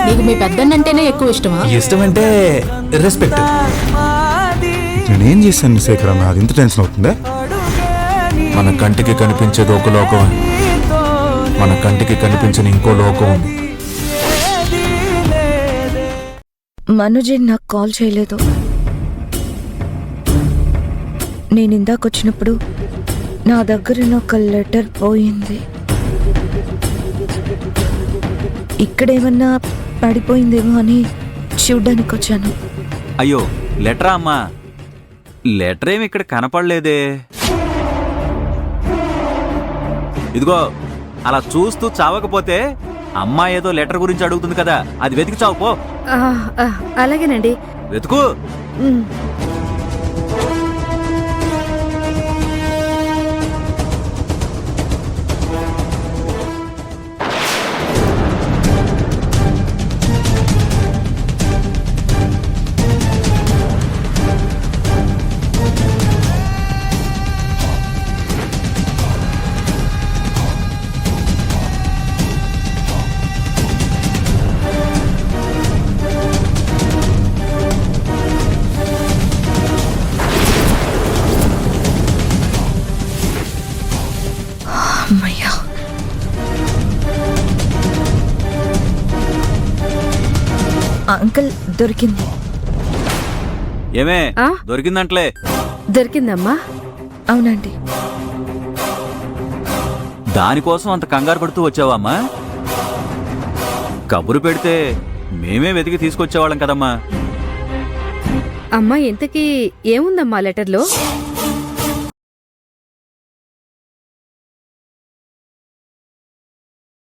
నీకు మీ పెద్దన్నంటేనే ఎక్కువ ఇష్టమా? ఇష్టమంటే రెస్పెక్ట్. నేనేం చేశాను శేఖర్ అన్న, అది ఇంత టెన్షన్ అవుతుందా? మన కంటికి కనిపించేది ఒక లోకం, మన కంటికి కనిపించని ఇంకో లోకం ఉంది. మనోజే నాకు కాల్ చేయలేదు. నేను ఇందాకొచ్చినప్పుడు నా దగ్గర ఒక లెటర్ పోయింది. ఇక్కడేమన్నా పడిపోయిందేమో అని చూడ్డానికి వచ్చాను. అయ్యో లెటరా అమ్మా? లెటర్ ఏమి ఇక్కడ కనపడలేదే. ఇదిగో అలా చూస్తూ చావకపోతే అమ్మా ఏదో లెటర్ గురించి అడుగుతుంది కదా, అది వెతికి చావు పో. అలాగేనండి. వెతుకు. అమ్మయ్యా, అంకుల్ దొరికింది. ఏమే దొరికిందంట్లే? దొరికిందమ్మా. అవునండి. దానికోసం అంత కంగారు పడుతూ వచ్చావమ్మా? కబురు పెడితే మేమే వెతికి తీసుకొచ్చేవాళ్ళం కదమ్మా. అమ్మా ఇంతకీ ఏముందమ్మా లెటర్లో?